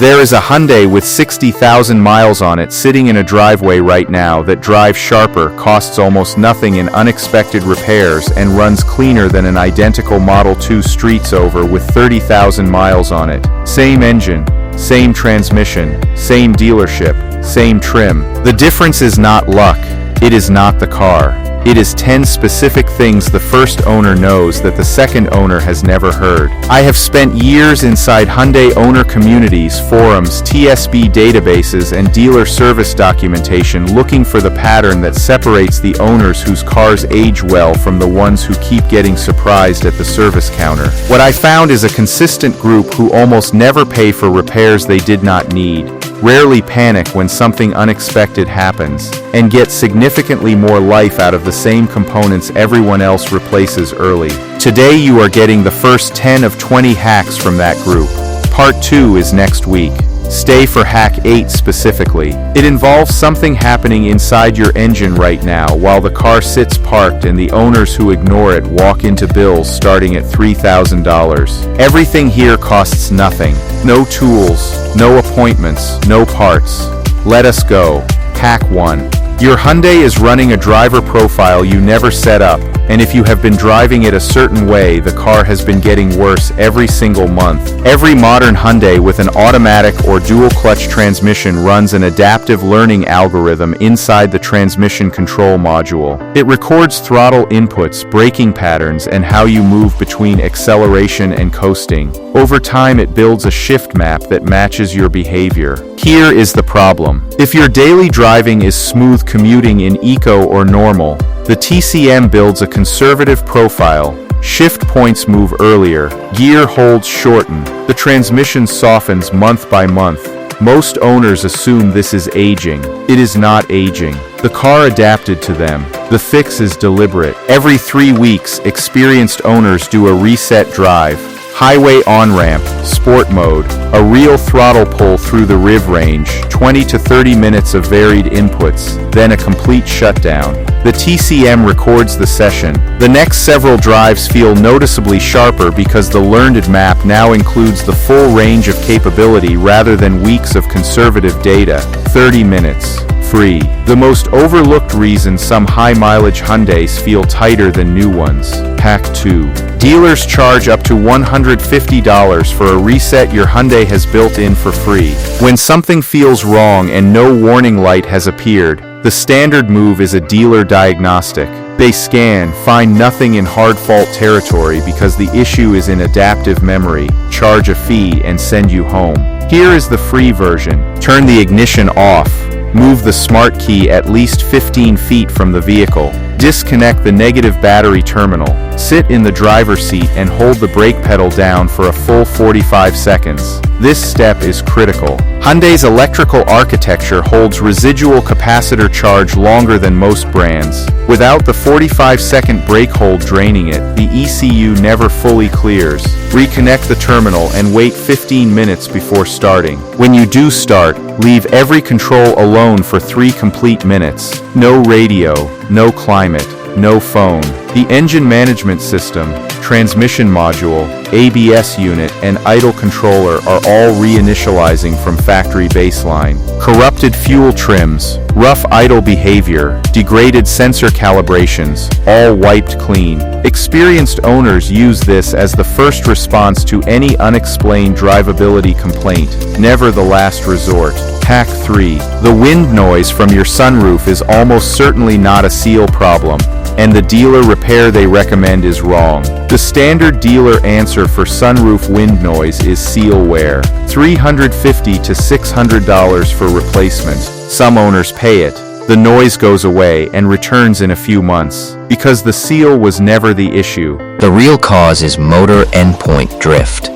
There is a Hyundai with 60,000 miles on it sitting in a driveway right now that drives sharper, costs almost nothing in unexpected repairs, and runs cleaner than an identical Model 2 streets over with 30,000 miles on it. Same engine, same transmission, same dealership, same trim. The difference is not luck, it is not the car. It is 10 specific things the first owner knows that the second owner has never heard. I have spent years inside Hyundai owner communities, forums, TSB databases, and dealer service documentation looking for the pattern that separates the owners whose cars age well from the ones who keep getting surprised at the service counter. What I found is a consistent group who almost never pay for repairs they did not need, rarely panic when something unexpected happens, and get significantly more life out of the same components everyone else replaces early. Today you are getting the first 10 of 20 hacks from that group. Part 2 is next week. Stay for hack 8 specifically. It involves something happening inside your engine right now while the car sits parked and the owners who ignore it walk into bills starting at $3,000. Everything here costs nothing. No tools, no appointments, no parts. Let us go. Hack 1. Your Hyundai is running a driver profile you never set up, and if you have been driving it a certain way, the car has been getting worse every single month. Every modern Hyundai with an automatic or dual-clutch transmission runs an adaptive learning algorithm inside the transmission control module. It records throttle inputs, braking patterns, and how you move between acceleration and coasting. Over time, it builds a shift map that matches your behavior. Here is the problem. If your daily driving is smooth commuting in eco or normal, the TCM builds a conservative profile. Shift points move earlier, gear holds shorten, the transmission softens month by month. Most owners assume this is aging. It is not aging. The car adapted to them. The fix is deliberate. Every 3 weeks, experienced owners do a reset drive. Highway on-ramp, sport mode, a real throttle pull through the RIV range, 20 to 30 minutes of varied inputs, then a complete shutdown. The TCM records the session. The next several drives feel noticeably sharper because the learned map now includes the full range of capability rather than weeks of conservative data. 30 minutes. Free. The most overlooked reason some high-mileage Hyundais feel tighter than new ones. Hack 2. Dealers charge up to $150 for a reset your Hyundai has built in for free. When something feels wrong and no warning light has appeared, the standard move is a dealer diagnostic. They scan, find nothing in hard fault territory because the issue is in adaptive memory, charge a fee, and send you home. Here is the free version. Turn the ignition off. Move the smart key at least 15 feet from the vehicle. Disconnect the negative battery terminal. Sit in the driver's seat and hold the brake pedal down for a full 45 seconds. This step is critical. Hyundai's electrical architecture holds residual capacitor charge longer than most brands. Without the 45-second brake hold draining it, the ECU never fully clears. Reconnect the terminal and wait 15 minutes before starting. When you do start, leave every control alone for 3 complete minutes. No radio, no climate, no phone. The engine management system, transmission module, ABS unit, and idle controller are all reinitializing from factory baseline. Corrupted fuel trims, rough idle behavior, degraded sensor calibrations, all wiped clean. Experienced owners use this as the first response to any unexplained drivability complaint, never the last resort. Hack 3. The wind noise from your sunroof is almost certainly not a seal problem, and the dealer repair they recommend is wrong. The standard dealer answer for sunroof wind noise is seal wear. $350 to $600 for replacement. Some owners pay it. The noise goes away and returns in a few months, because the seal was never the issue. The real cause is motor endpoint drift.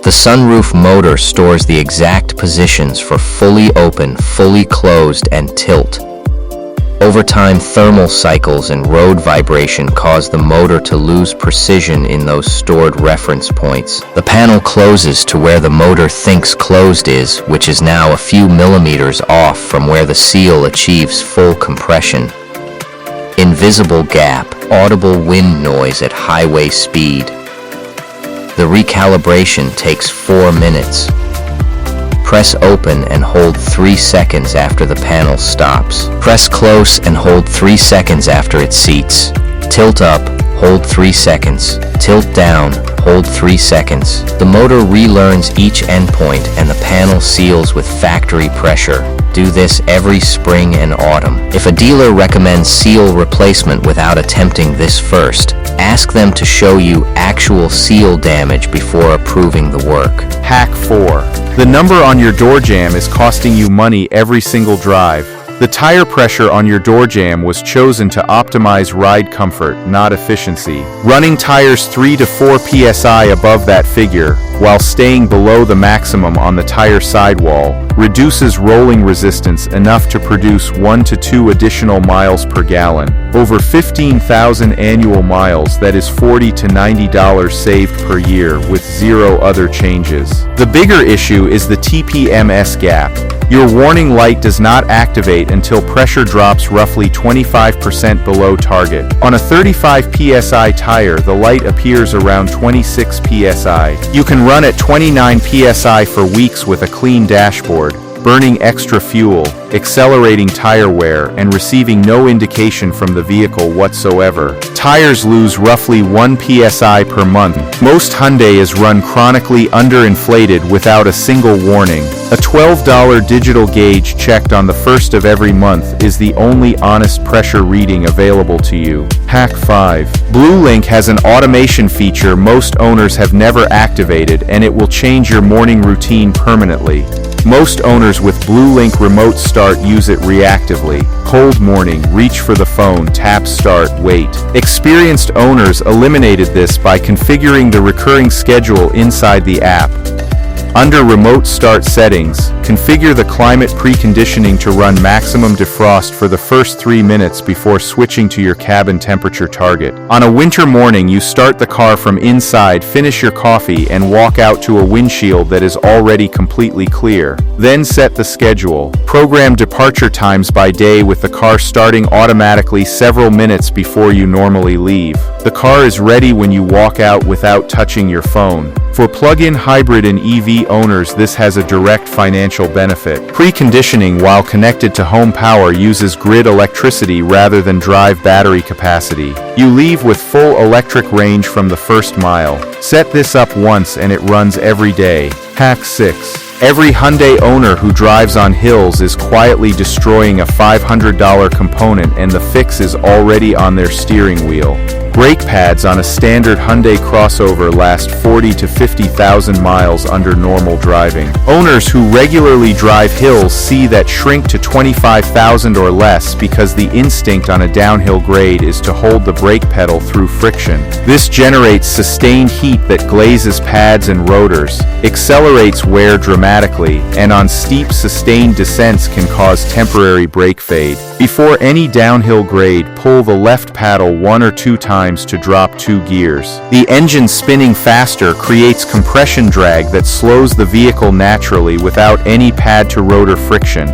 The sunroof motor stores the exact positions for fully open, fully closed, and tilt. Over time, thermal cycles and road vibration cause the motor to lose precision in those stored reference points. The panel closes to where the motor thinks closed is, which is now a few millimeters off from where the seal achieves full compression. Invisible gap, audible wind noise at highway speed. The recalibration takes 4 minutes. Press open and hold 3 seconds after the panel stops. Press close and hold 3 seconds after it seats. Tilt up, hold 3 seconds. Tilt down, hold 3 seconds. The motor relearns each endpoint and the panel seals with factory pressure. Do this every spring and autumn. If a dealer recommends seal replacement without attempting this first, ask them to show you actual seal damage before approving the work. Hack 4. The number on your door jamb is costing you money every single drive. The tire pressure on your door jamb was chosen to optimize ride comfort, not efficiency. Running tires 3 to 4 psi above that figure, while staying below the maximum on the tire sidewall, reduces rolling resistance enough to produce 1 to 2 additional miles per gallon. Over 15,000 annual miles, that is $40 to $90 saved per year with 0 other changes. The bigger issue is the TPMS gap. Your warning light does not activate until pressure drops roughly 25% below target. On a 35 psi tire, the light appears around 26 psi. You can run at 29 psi for weeks with a clean dashboard, burning extra fuel, accelerating tire wear, and receiving no indication from the vehicle whatsoever. Tires lose roughly 1 psi per month. Most Hyundais run chronically underinflated without a single warning. A $12 digital gauge checked on the first of every month is the only honest pressure reading available to you. Hack 5. BlueLink has an automation feature most owners have never activated, and it will change your morning routine permanently. Most owners with BlueLink Remote Start use it reactively. Cold morning, reach for the phone, tap start, wait. Experienced owners eliminated this by configuring the recurring schedule inside the app. Under Remote Start settings, configure the climate preconditioning to run maximum defrost for the first 3 minutes before switching to your cabin temperature target. On a winter morning, you start the car from inside, finish your coffee, and walk out to a windshield that is already completely clear. Then set the schedule. Program departure times by day with the car starting automatically several minutes before you normally leave. The car is ready when you walk out without touching your phone. For plug-in hybrid and EV owners, this has a direct financial benefit. Preconditioning while connected to home power uses grid electricity rather than drive battery capacity. You leave with full electric range from the first mile. Set this up once and it runs every day. Hack 6. Every Hyundai owner who drives on hills is quietly destroying a $500 component, and the fix is already on their steering wheel. Brake pads on a standard Hyundai crossover last 40 to 50,000 miles under normal driving. Owners who regularly drive hills see that shrink to 25,000 or less because the instinct on a downhill grade is to hold the brake pedal through friction. This generates sustained heat that glazes pads and rotors, accelerates wear dramatically, and on steep sustained descents can cause temporary brake fade. Before any downhill grade, pull the left paddle 1 or 2 times to drop 2 gears. The engine spinning faster creates compression drag that slows the vehicle naturally without any pad-to-rotor friction.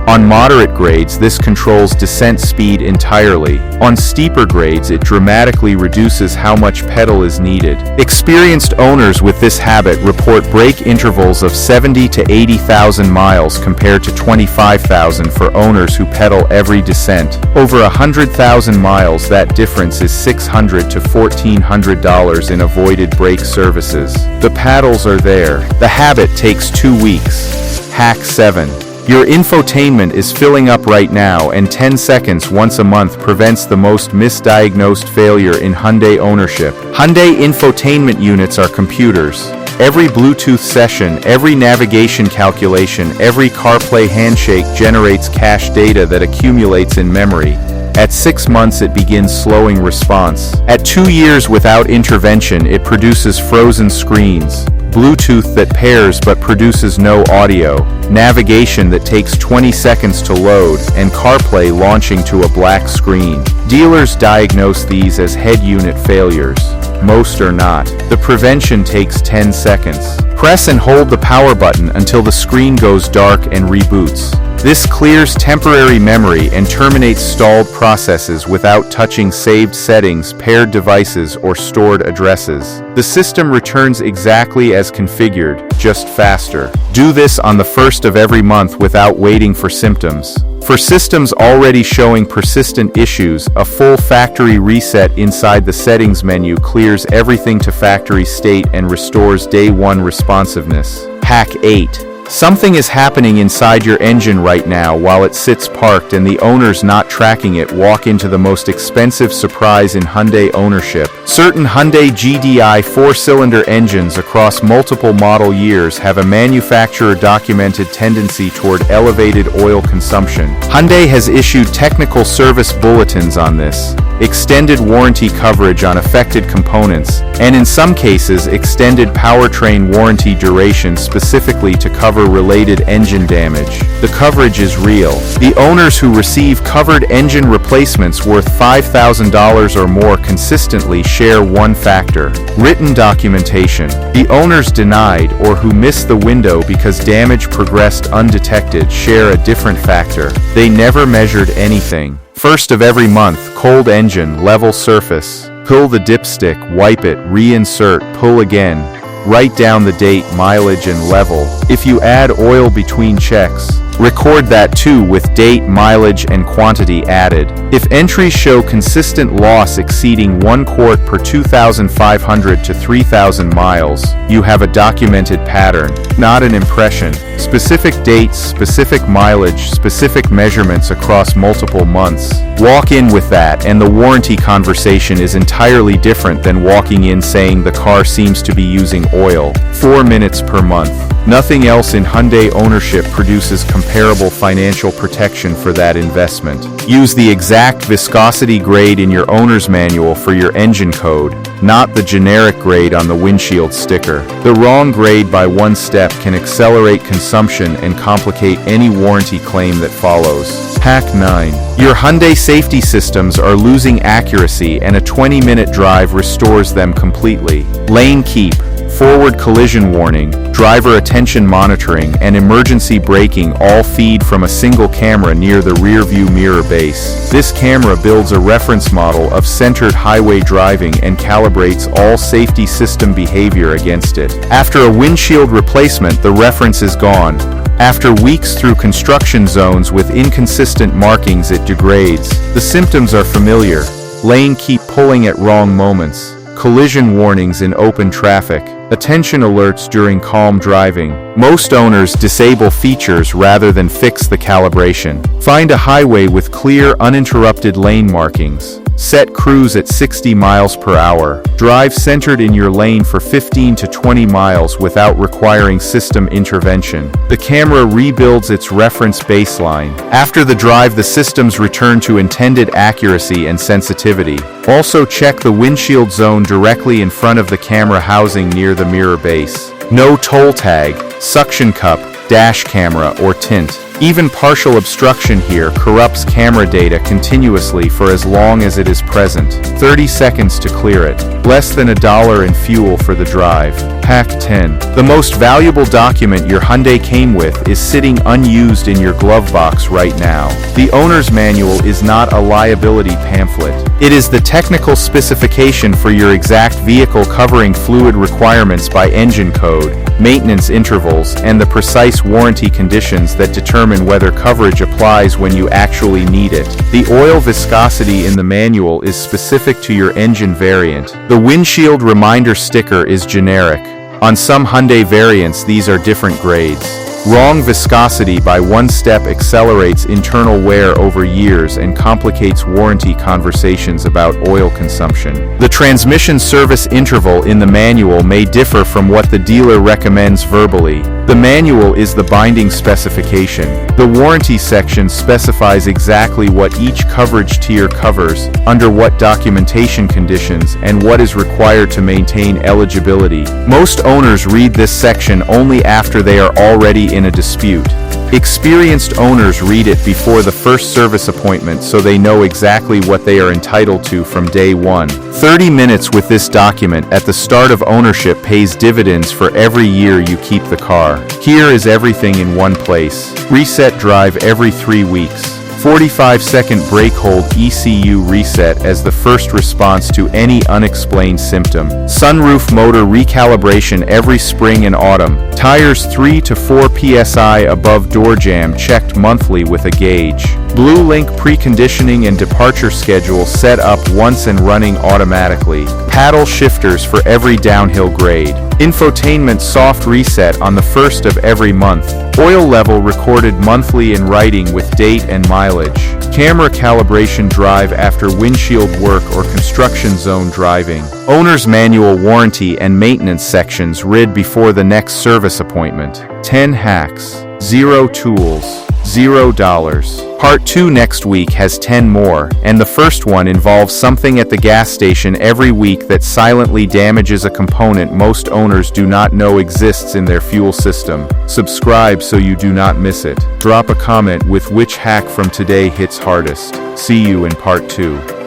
On moderate grades, this controls descent speed entirely. On steeper grades, it dramatically reduces how much pedal is needed. Experienced owners with this habit report brake intervals of 70 to 80,000 miles compared to 25,000 for owners who pedal every descent. Over 100,000 miles, that difference is $600 to $1,400 in avoided brake services. The paddles are there. The habit takes 2 weeks. Hack 7. Your infotainment is filling up right now, and 10 seconds once a month prevents the most misdiagnosed failure in Hyundai ownership. Hyundai infotainment units are computers. Every Bluetooth session, every navigation calculation, every CarPlay handshake generates cache data that accumulates in memory. At 6 months, it begins slowing response. At 2 years without intervention, it produces frozen screens. Bluetooth that pairs but produces no audio, navigation that takes 20 seconds to load, and CarPlay launching to a black screen. Dealers diagnose these as head unit failures. most are not. The prevention takes 10 seconds. Press and hold the power button until the screen goes dark and reboots. This clears temporary memory and terminates stalled processes without touching saved settings, paired devices, or stored addresses. The system returns exactly as configured, just faster. Do this on the 1st of every month without waiting for symptoms. For systems already showing persistent issues, a full factory reset inside the settings menu clears everything to factory state and restores day 1 responsiveness. Hack 8. Something is happening inside your engine right now while it sits parked and the owners not tracking it walk into the most expensive surprise in Hyundai ownership. Certain Hyundai GDI 4-cylinder engines across multiple model years have a manufacturer-documented tendency toward elevated oil consumption. Hyundai has issued technical service bulletins on this, extended warranty coverage on affected components, and in some cases extended powertrain warranty duration specifically to cover related engine damage. The coverage is real. The owners who receive covered engine replacements worth $5,000 or more consistently share one factor: written documentation. The owners denied or who missed the window because damage progressed undetected share a different factor: they never measured anything. 1st of every month, cold engine, level surface. Pull the dipstick, wipe it, reinsert, pull again. Write down the date, mileage, and level. If you add oil between checks, record that too with date, mileage, and quantity added. If entries show consistent loss exceeding 1 quart per 2,500 to 3,000 miles, you have a documented pattern, not an impression. Specific dates, specific mileage, specific measurements across multiple months. Walk in with that and the warranty conversation is entirely different than walking in saying the car seems to be using oil. 4 minutes per month. Nothing else in Hyundai ownership produces comparable financial protection for that investment. Use the exact viscosity grade in your owner's manual for your engine code, not the generic grade on the windshield sticker. The wrong grade by 1 step can accelerate consumption and complicate any warranty claim that follows. Hack 9. Your Hyundai safety systems are losing accuracy and a 20-minute drive restores them completely. Lane keep, forward collision warning, driver attention monitoring, and emergency braking all feed from a single camera near the rear-view mirror base. This camera builds a reference model of centered highway driving and calibrates all safety system behavior against it. After a windshield replacement, the reference is gone. After weeks through construction zones with inconsistent markings, it degrades. The symptoms are familiar: lane keep, pulling at wrong moments, collision warnings in open traffic, attention alerts during calm driving. Most owners disable features rather than fix the calibration. Find a highway with clear, uninterrupted lane markings. Set cruise at 60 miles per hour. Drive centered in your lane for 15 to 20 miles without requiring system intervention. The camera rebuilds its reference baseline. After the drive, the systems return to intended accuracy and sensitivity. Also check the windshield zone directly in front of the camera housing near the mirror base. No toll tag, suction cup, dash camera, or tint. Even partial obstruction here corrupts camera data continuously for as long as it is present. 30 seconds to clear it. Less than $1 in fuel for the drive. Hack 10. The most valuable document your Hyundai came with is sitting unused in your glove box right now. The owner's manual is not a liability pamphlet. It is the technical specification for your exact vehicle covering fluid requirements by engine code, maintenance intervals, and the precise warranty conditions that determine whether coverage applies when you actually need it. The oil viscosity in the manual is specific to your engine variant. The windshield reminder sticker is generic. On some Hyundai variants, these are different grades. Wrong viscosity by 1 step accelerates internal wear over years and complicates warranty conversations about oil consumption. The transmission service interval in the manual may differ from what the dealer recommends verbally. The manual is the binding specification. The warranty section specifies exactly what each coverage tier covers, under what documentation conditions, and what is required to maintain eligibility. Most owners read this section only after they are already in a dispute. Experienced owners read it before the first service appointment so they know exactly what they are entitled to from day one. 30 minutes with this document at the start of ownership pays dividends for every year you keep the car. Here is everything in one place. Reset drive every 3 weeks. 45-second brake hold ECU reset as the first response to any unexplained symptom. Sunroof motor recalibration every spring and autumn. Tires 3 to 4 psi above door jamb checked monthly with a gauge. Blue Link preconditioning and departure schedule set up once and running automatically. Paddle shifters for every downhill grade. Infotainment soft reset on the first of every month. Oil level recorded monthly in writing with date and mileage. Camera calibration drive after windshield work or construction zone driving. Owner's manual warranty and maintenance sections read before the next service appointment. 10 hacks. 0 tools. $0. Part 2 next week has 10 more, and the first one involves something at the gas station every week that silently damages a component most owners do not know exists in their fuel system. Subscribe so you do not miss it. Drop a comment with which hack from today hits hardest. See you in part 2.